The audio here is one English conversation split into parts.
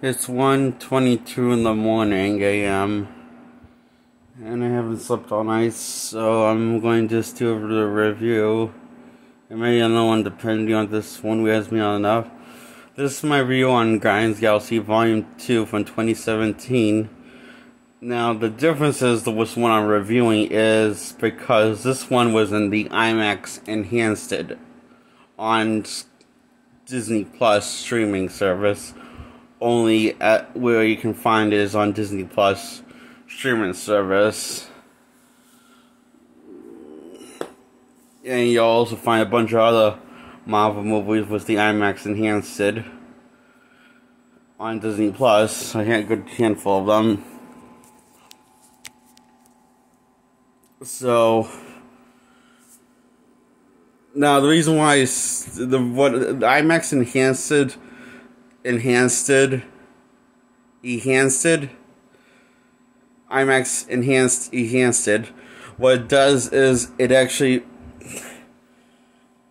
It's 1:22 in the morning a.m. and I haven't slept all night, so I'm going to just do a review. And maybe another one depending on this one wears me on enough. This is my review on Guardians Galaxy Volume 2 from 2017. Now, the difference is the which one I'm reviewing is because this one was in the Imax Enhanced on Disney Plus streaming service. Only at where you can find it is on Disney Plus streaming service. And you'll also find a bunch of other Marvel movies with the IMAX Enhanced on Disney Plus. I had a good handful of them. So now the reason why the IMAX IMAX Enhanced, what it does is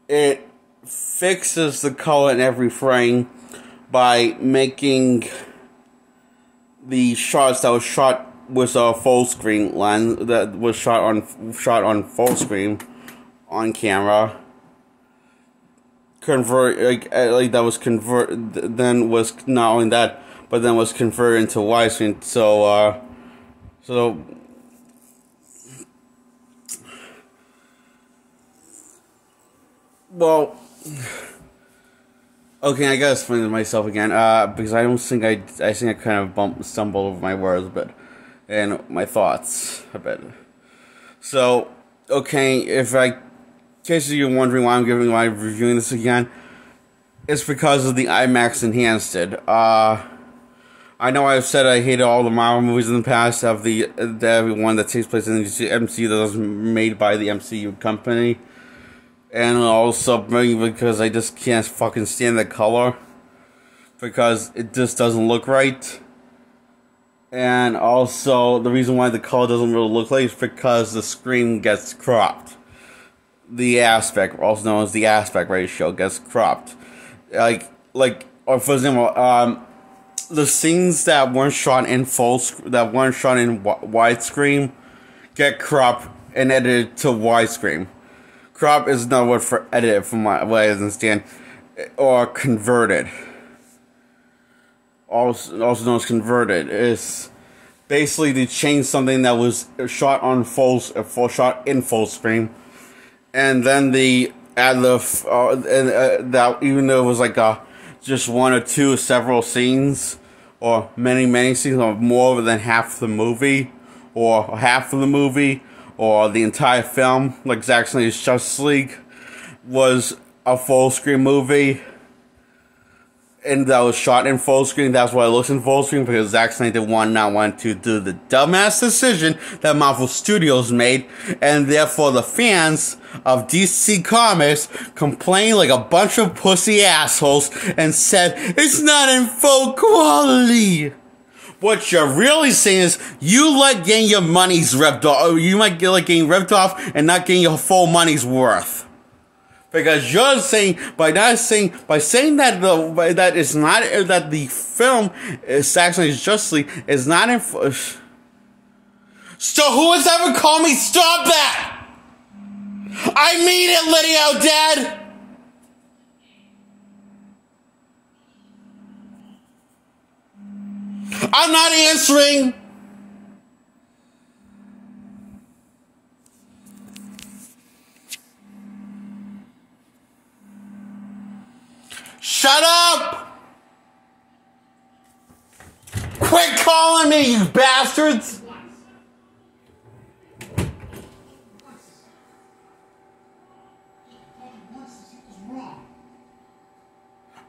it fixes the color in every frame by making the shots that was shot with a full screen lens that was shot on full screen on camera then was not only that, but then was converted into widescreen. Well, okay, I gotta explain it myself again, because I don't think I think I kind of stumbled over my words a bit, and my thoughts a bit. So, okay, in case you're wondering why I'm reviewing this again, it's because of the IMAX Enhanced. I know I've said I hated all the Marvel movies in the past, every one that takes place in the MCU that was made by the MCU company. And also because I just can't fucking stand the color, because it just doesn't look right. And also the reason why the color doesn't really look right is because the screen gets cropped. The aspect, also known as the aspect ratio, gets cropped. Or for example, the scenes that weren't shot in widescreen get cropped and edited to widescreen. Crop is another word for edited, from what I understand, or converted. Also known as converted is basically to change something that was shot in full screen, and then that even though it was just one or two, several scenes, or many scenes, or more than half the movie, or half of the movie, or the entire film, like Zack Snyder's Justice League, was a full screen movie, and that was shot in full screen. That's why it looks in full screen, because Zack Snyder not want to do the dumbass decision that Marvel Studios made, and therefore the fans of DC Comics complained like a bunch of pussy assholes and said it's not in full quality. What you're really saying is you like getting your money's ripped off. You might like getting ripped off and not getting your full money's worth, because you're saying saying that that the film Zack Snyder's Justice League is not in. So who has ever called me? Stop that! I mean it, Lydia O'Dad. I'm not answering. Shut up! Quit calling me, you bastards!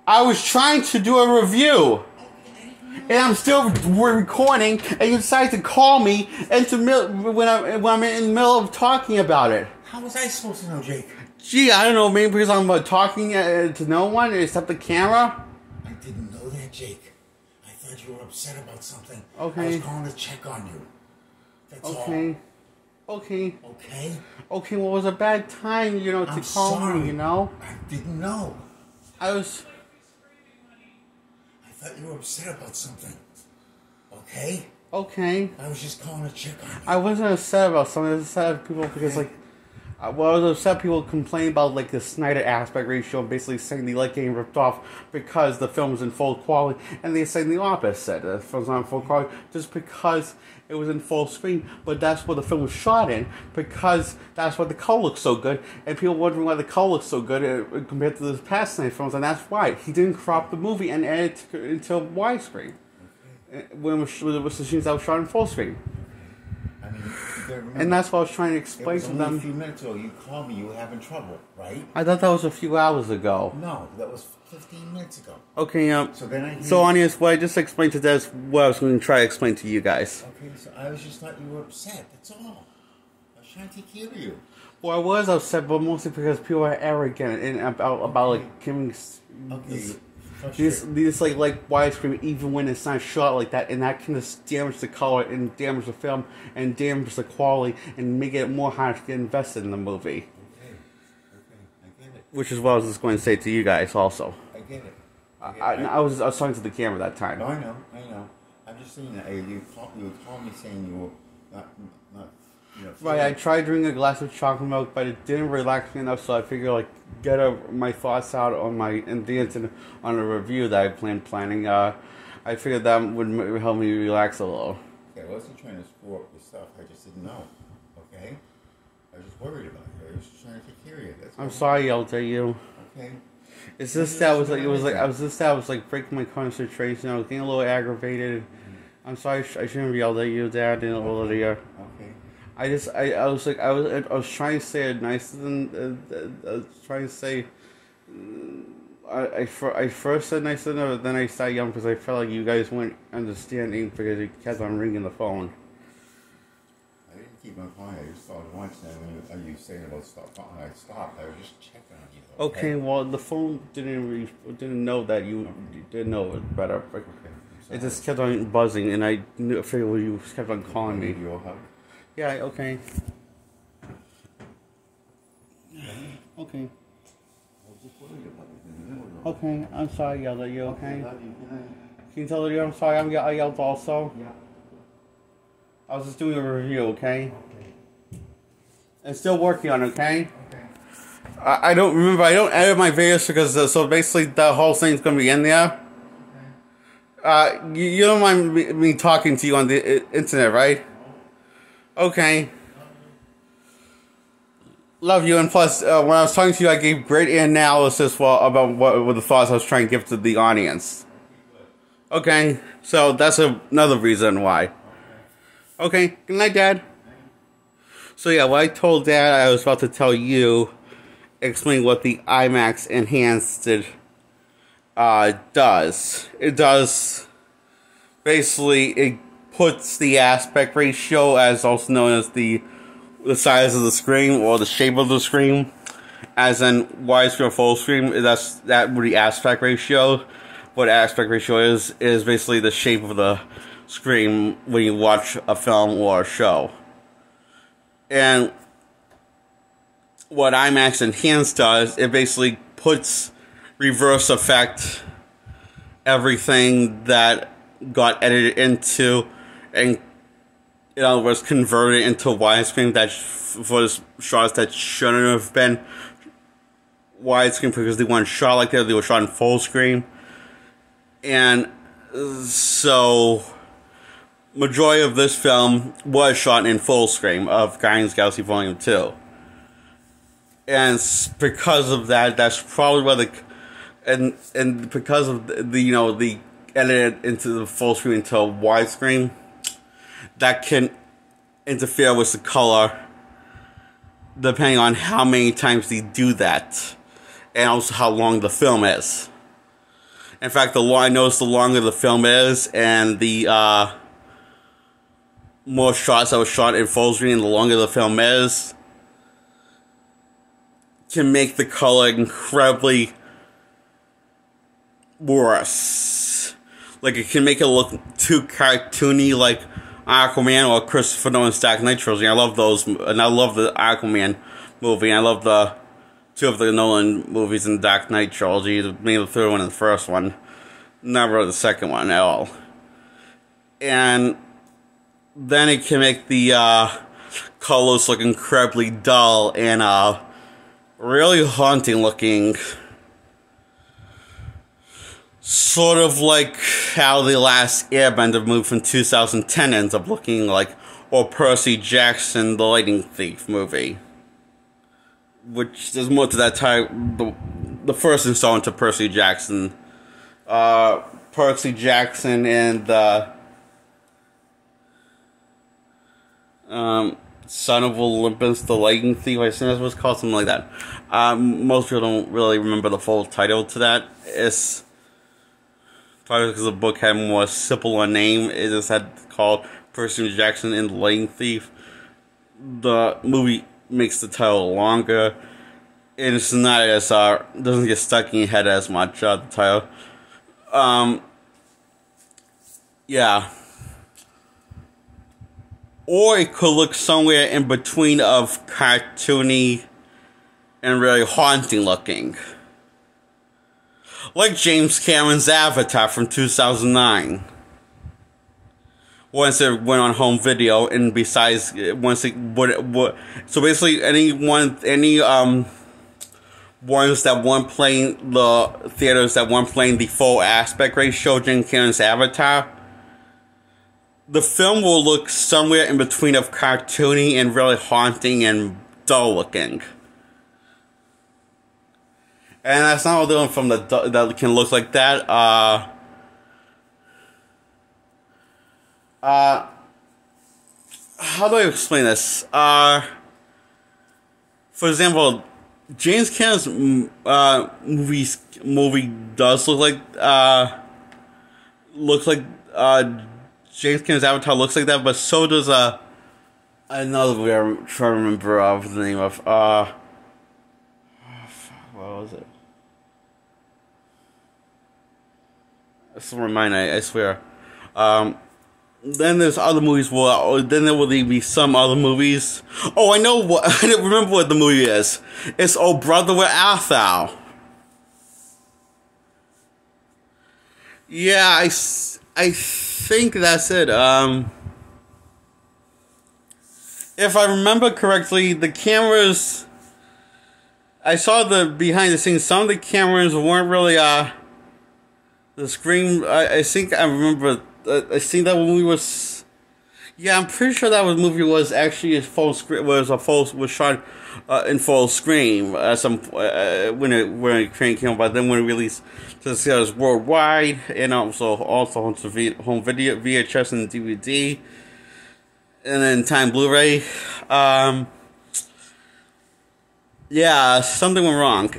I was trying to do a review. And I'm still recording, and you decide to call me when I'm in the middle of talking about it. How was I supposed to know, Jake? Gee, I don't know, maybe because I'm talking to no one except the camera? I didn't know that, Jake. I thought you were upset about something. Okay. I was going to check on you. That's all. Okay. Okay? Okay, well, it was a bad time, to call me, I didn't know. I thought you were upset about something. Okay? Okay. I was just calling to check on you. I wasn't upset about something. I was upset at people because, like, I was upset people complain about, like, the Snyder aspect ratio and basically saying they like getting ripped off because the film was in full quality, and they saying the opposite. The film's not in full quality just because it was in full screen, but that's what the film was shot in, because that's why the color looks so good, and people wondering why the color looks so good compared to the past Snyder films, and that's why. He didn't crop the movie and edit it into widescreen. When it was the scenes that was shot in full screen. I mean, and that's what I was trying to explain to them. It was only a few minutes ago. You called me. You were having trouble, right? I thought that was a few hours ago. No, that was 15 minutes ago. Okay, So Anias, what I just explained to Des, what I was going to try to explain to you guys. Okay, so I was just thought you were upset. That's all. I was trying to take care of you. Well, I was upset, but mostly because people are arrogant and about like giving these like widescreen, even when it's not shot like that, and that can just damage the color and damage the film and damage the quality and make it more hard to get invested in the movie. Okay, I get it. Which is what I was just going to say to you guys also. I get it. I was talking to the camera that time. No, I know. I'm just saying that you called me saying you were not. Right, I tried drinking a glass of chocolate milk, but it didn't relax me enough, so I figured, like, get my thoughts out on on a review that I planning. I figured that would help me relax a little. Okay, I wasn't trying to screw up your stuff. I just didn't know. Okay? I was just worried about you. I was just trying to take care of you. I'm sorry I yelled at you. Okay. It's just that I was breaking my concentration. I was getting a little aggravated. I'm sorry, I shouldn't have yelled at you, Dad, in a little earlier. Okay. I was trying to say it nicer than I was trying to say. I first said nicer than, but then I started yelling because I felt like you guys weren't understanding because you kept on ringing the phone. I didn't keep my phone. I just started watching it when you saying about stop. I stopped. I was just checking on you. Okay, well the phone didn't know that you didn't know it better. It just kept on buzzing, and I figured you kept on calling me. Your hug. Yeah, okay. Okay. Okay, I'm sorry I yelled at you, okay? Can you tell her I'm sorry I yelled also? Yeah. I was just doing a review, okay? And still working on it, okay? Okay. I don't edit my videos because, so basically the whole thing's going to be in there. You don't mind me talking to you on the internet, right? Okay. Love you, and plus, when I was talking to you, I gave great analysis about what the thoughts I was trying to give to the audience. Okay, so that's another reason why. Okay, good night, Dad. So yeah, what I told Dad, I was about to tell you, explain what the Imax Enhanced does. It does, basically, it puts the aspect ratio, as also known as the size of the screen or the shape of the screen, as in widescreen or full screen. That would be aspect ratio. What aspect ratio is basically the shape of the screen when you watch a film or a show. And what IMAX Enhanced does, it basically puts reverse effect everything that got edited into, and in other words, converted into widescreen that for shots that shouldn't have been widescreen because they weren't shot like that, they were shot in full screen. And so majority of this film was shot in full screen of Guardians of the Galaxy Volume 2. And because of that, that's probably why and because of the edited into the full screen into a widescreen, that can interfere with the color depending on how many times they do that, and also how long the film is. In fact, I noticed the longer the film is, and the more shots that were shot in full screen, the longer the film is, can make the color incredibly worse. Like, it can make it look too cartoony, like Aquaman or Christopher Nolan's Dark Knight trilogy. I love those, and I love the Aquaman movie. And I love the two of the Nolan movies in the Dark Knight trilogy, mainly the third one and the first one. Not really the second one at all. And then it can make the colors look incredibly dull and really haunting looking. Sort of like how The Last Airbender movie from 2010 ends up looking like, or Percy Jackson, the Lightning Thief movie. Which, there's more to that type, the first installment to Percy Jackson. Percy Jackson and Son of Olympus, the Lightning Thief, I think that's what it's called, something like that. Most people don't really remember the full title to that. It's probably because the book had more simple a name. It just had called Percy Jackson and the Lightning Thief. The movie makes the title longer, and it's not as doesn't get stuck in your head as much. The title, yeah. Or it could look somewhere in between of cartoony and really haunting looking. Like James Cameron's Avatar from 2009. Once it went on home video, and besides, once it so basically any ones that weren't playing the theaters that weren't playing the full aspect ratio James Cameron's Avatar, the film will look somewhere in between of cartoony and really haunting and dull looking. And that's not all doing from that can look like that. How do I explain this? For example, James Cameron's movie does look like James Cameron's Avatar looks like that, but so does another movie I'm trying to remember the name of. What was it? It's a reminder, I swear. Then there's other movies. Well, then there will be some other movies. Oh, I know what. I don't remember what the movie is. It's Oh Brother, Where Art Thou? Yeah, I think that's it. If I remember correctly, the cameras. I saw the behind the scenes. Some of the cameras weren't really the screen. I think I remember. I think that movie was. Yeah, I'm pretty sure that movie was actually a full screen. Was shot in full screen. When it came out, but then when it released to the theaters worldwide, and also on home video, VHS and DVD, and then time Blu-ray. Yeah, something went wrong,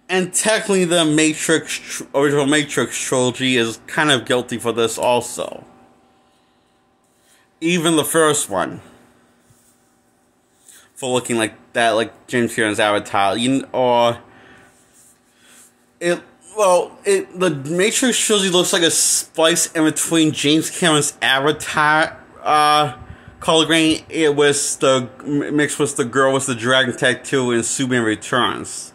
and technically the original Matrix trilogy is kind of guilty for this also. Even the first one. For looking like that, like James Cameron's Avatar. The Matrix trilogy looks like a splice in between James Cameron's Avatar, color grade, it was mixed with The Girl with the Dragon Tattoo and Superman Returns.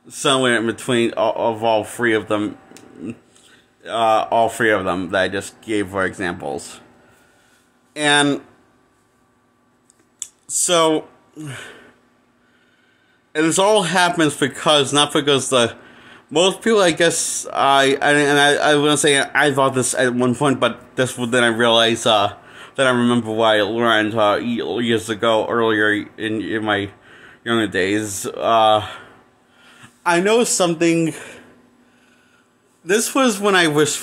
Somewhere in between of all three of them that I just gave for examples. And so, and this all happens because, not because most people, I guess, I wouldn't say I thought this at one point, but then I realized, then I remember what I learned years ago, earlier in my younger days. I know something. This was when I was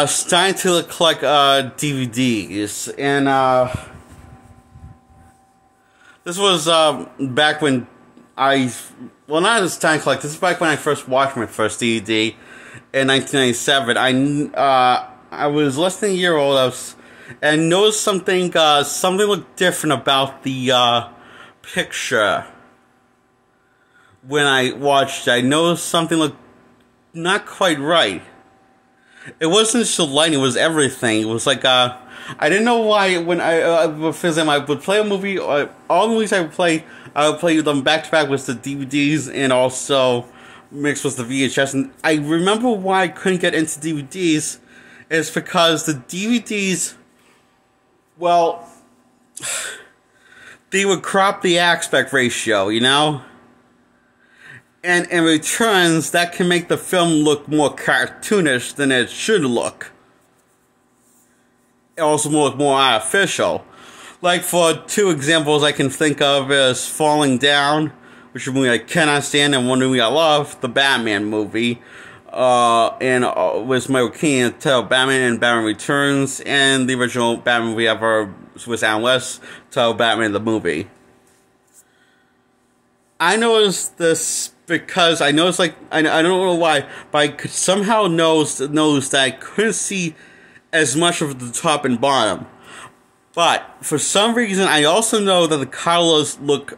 starting to collect DVDs, and this was back when not as time collect. This is back when I first watched my first DVD in 1997. I was less than a year old. And noticed something. Something looked different about the picture. When I watched, I noticed something looked not quite right. It wasn't just the lighting; it was everything. It was like I didn't know why when for example, I would play a movie. All the movies I would play them back to back with the DVDs and also mixed with the VHS. And I remember why I couldn't get into DVDs is because the DVDs, well, they would crop the aspect ratio, you know? And in returns, that can make the film look more cartoonish than it should look. It also look more artificial. Like, for two examples I can think of is Falling Down, which is a movie I cannot stand, and one movie I love, the Batman movie. And with Michael Keaton titled Batman and Batman Returns, and the original Batman movie ever with Alan West titled Batman the Movie. I noticed this because I noticed, like, I don't know why, but I could somehow noticed that I couldn't see as much of the top and bottom. But for some reason, I also know that the colors look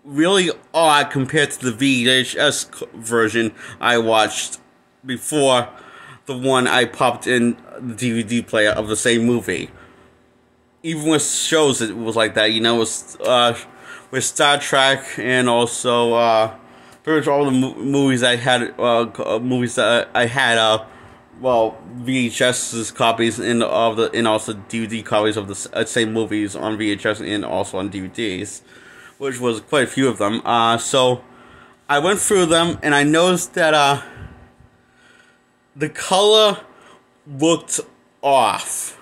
really odd compared to the VHS version I watched before the one I popped in the DVD player of the same movie. Even with shows, it was like that, you know, with Star Trek and also pretty much all the movies I had, VHS copies and also DVD copies of the same movies on VHS and also on DVDs, which was quite a few of them. So I went through them and I noticed that the color looked off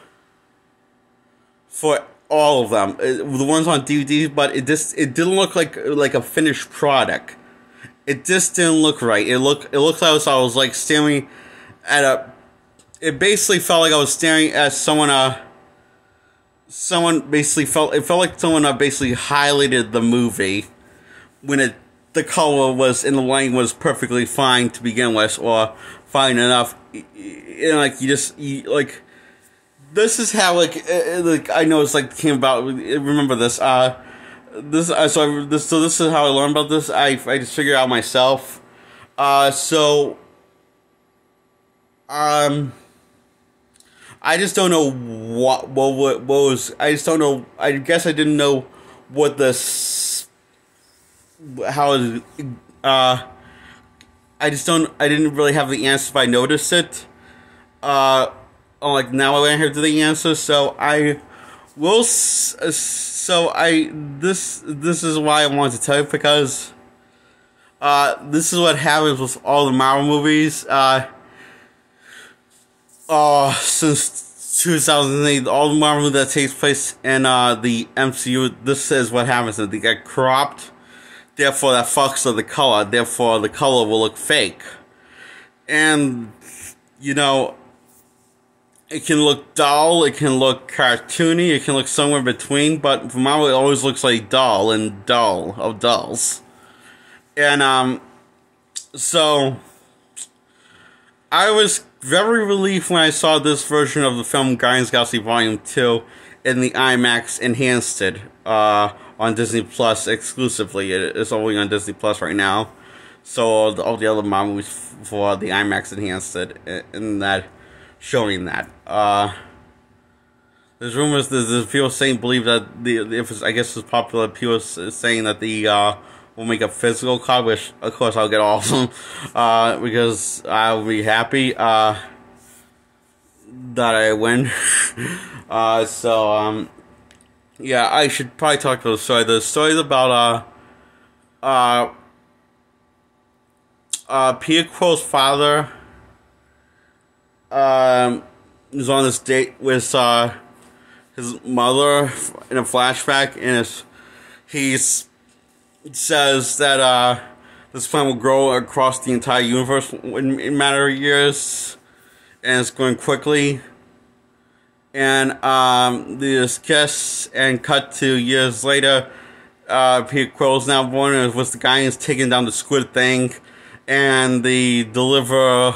for all of them. The ones on DVD, but it didn't look like a finished product. It just didn't look right. It looked like I was like staring at it basically felt like I was staring at someone basically it felt like someone basically highlighted the movie when the color was in the lighting was perfectly fine to begin with, or fine enough. And like this is how like I know it's like came about. Remember this. This is how I learned about this. I just figured it out myself. I just don't know what was. I just don't know. I guess I didn't know what this. How. I didn't really have the answer if I noticed it. Like now I have the answer, so I will. This is why I wanted to tell you, because this is what happens with all the Marvel movies. Since 2008, all the Marvel movies that takes place in the MCU, this is what happens. They get cropped, therefore that fucks with the color, therefore the color will look fake. And, you know, it can look dull, it can look cartoony, it can look somewhere between, but for Marvel it always looks like dull and dull of dulls. And, so I was very relieved when I saw this version of the film Guardians of the Galaxy Volume 2 in the Imax Enhanced on Disney Plus exclusively. It's only on Disney Plus right now. So all the other Marvel movies for the Imax Enhanced in that showing that. There's rumors, there's people believe that I guess it's popular, people saying that we'll make a physical copy, which of course I'll get all of them, because I'll be happy, that I win. Yeah, I should probably talk about the story. The story's about, Peter Quill's father, is on this date with, his mother in a flashback, and he says that this plan will grow across the entire universe in a matter of years, and it's going quickly. And this kiss and cut to years later. Peter Quill's now born, and with the guy who's taking down the squid thing, and the deliverer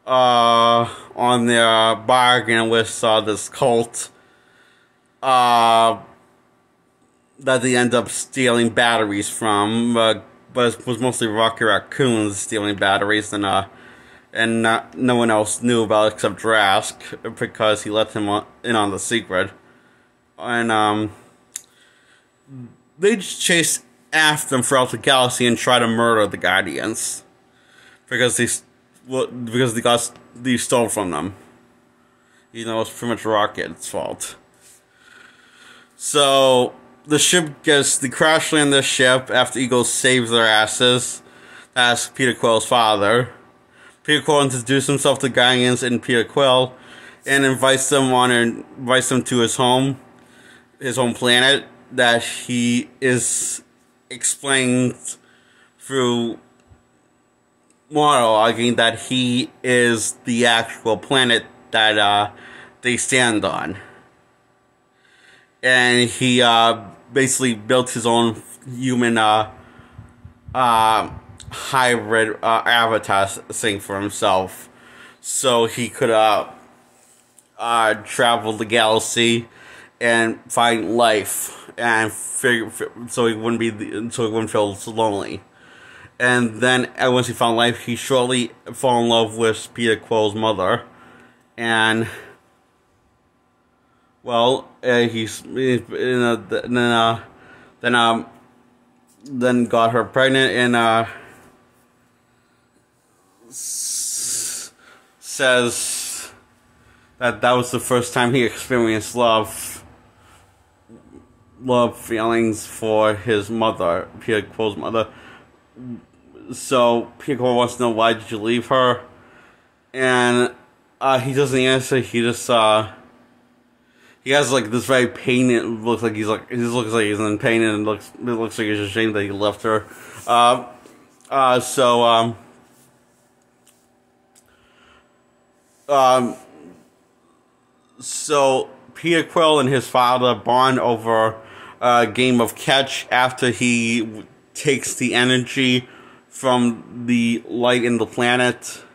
on their bargain with this cult that they end up stealing batteries from, but it was mostly Rocky Raccoons stealing batteries, and and no one else knew about it except Drask, because he let him in on the secret. And they just chase after them throughout the galaxy and try to murder the Guardians because they stole from them. You know, it's pretty much Rocket's fault. So the ship they crash land their ship after Ego saves their asses. That's Peter Quill's father. Peter Quill introduces himself to Guardians and Peter Quill, and invites them to his home planet that he is explained through monologuing that he is the actual planet that they stand on. And he basically built his own human hybrid avatar thing for himself, so he could travel the galaxy and find life, and so he wouldn't feel so lonely. And then once he found life, he shortly fell in love with Peter Quill's mother, and well, then got her pregnant, and says that was the first time he experienced love feelings for his mother, Peter Quill's mother. So Peter Quill wants to know, why did you leave her? And he doesn't answer. He just he has like this very pain. It looks like he's in pain, and it looks like he's ashamed that he left her. So Peter Quill and his father bond over a game of catch after he takes the energy from the light in the planet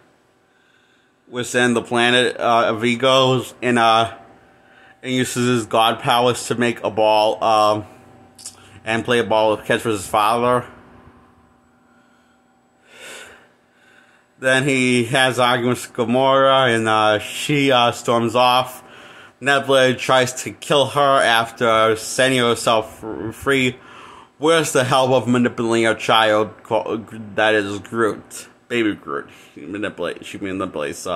within the planet of egos, and uses his god powers to make a ball and play a ball of catch with his father. Then he has arguments with Gamora, and she storms off. Nebula tries to kill her after setting herself free with the help of manipulating a child that is Groot, baby Groot. She manipulates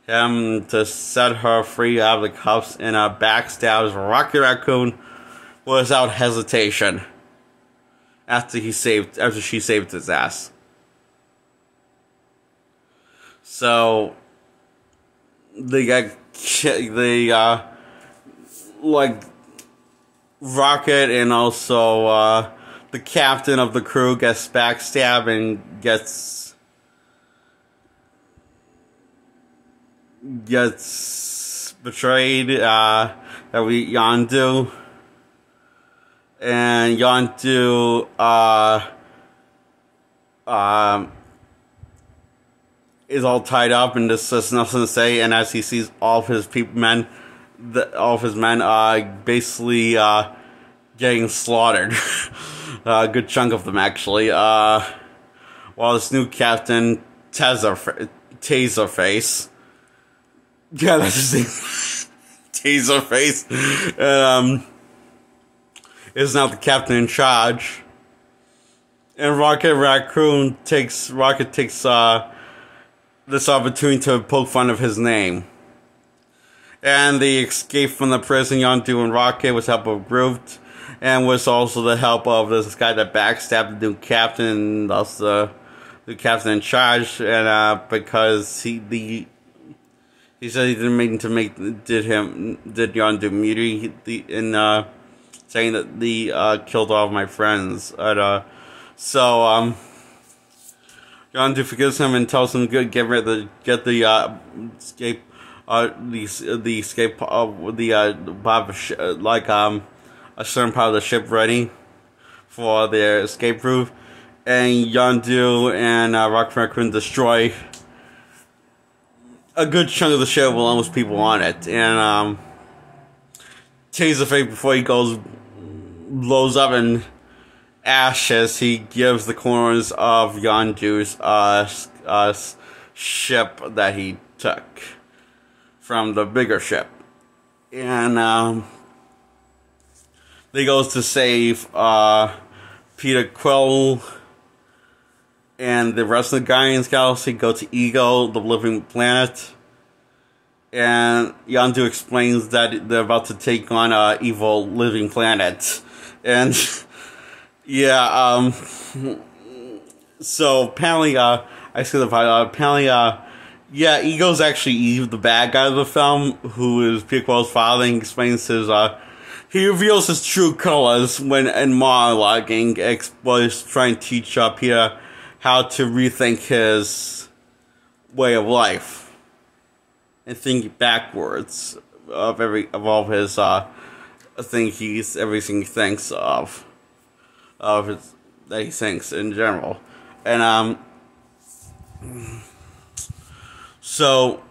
him to set her free out of the cuffs, and backstabs Rocket Raccoon without hesitation after she saved his ass. So like Rocket and also the captain of the crew gets backstabbed and gets betrayed. Yondu, and Yondu is all tied up and just has nothing to say. And as he sees all of his men basically getting slaughtered, a good chunk of them actually. While this new captain, Taserface, yeah, that's his name, Taserface, is now the captain in charge. And Rocket takes this opportunity to poke fun of his name. And they escape from the prison, Yondu and Rocket, with help of Groot, and with also the help of this guy that backstabbed the new captain, and also the captain in charge, and because he said he didn't mean to did Yondu mutiny, saying that they killed all of my friends. Yondu forgives him and tells him to get the escape a certain part of the ship ready for their escape route, and Yondu and Rocket Raccoon destroy a good chunk of the ship with almost people on it, and Taserface, before he blows up in ashes, he gives the corners of Yondu's ship that he took from the bigger ship. And he goes to save Peter Quill and the rest of the Guardians Galaxy, go to Ego, the living planet. And Yondu explains that they're about to take on an evil living planet. And yeah, so apparently, I see the part, apparently, yeah, Ego's actually the bad guy of the film, who is Peter Quill's father, and he explains his, he reveals his true colors when in monologuing, was trying to teach Peter how to rethink his way of life and think backwards of all his everything he thinks of his, that he thinks in general. And so,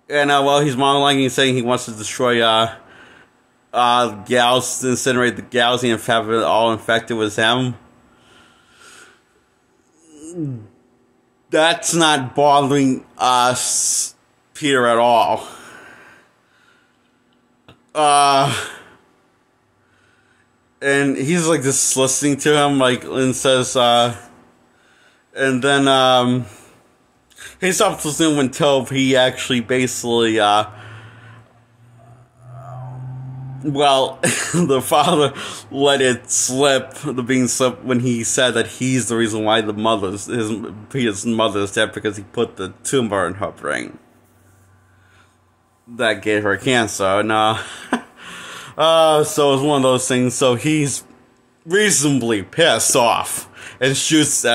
and while he's monologuing, he's saying he wants to destroy Gals, incinerate the galaxy and have it all infected with him. That's not bothering us, Peter, at all. And he's like just listening to him, like, and says, and then, he stops listening until he actually basically, well, the father let it slip, the bean slip, when he said that he's the reason why Peter's mother is dead, because he put the tumor in her brain that gave her cancer. And so it's one of those things. So he's reasonably pissed off and shoots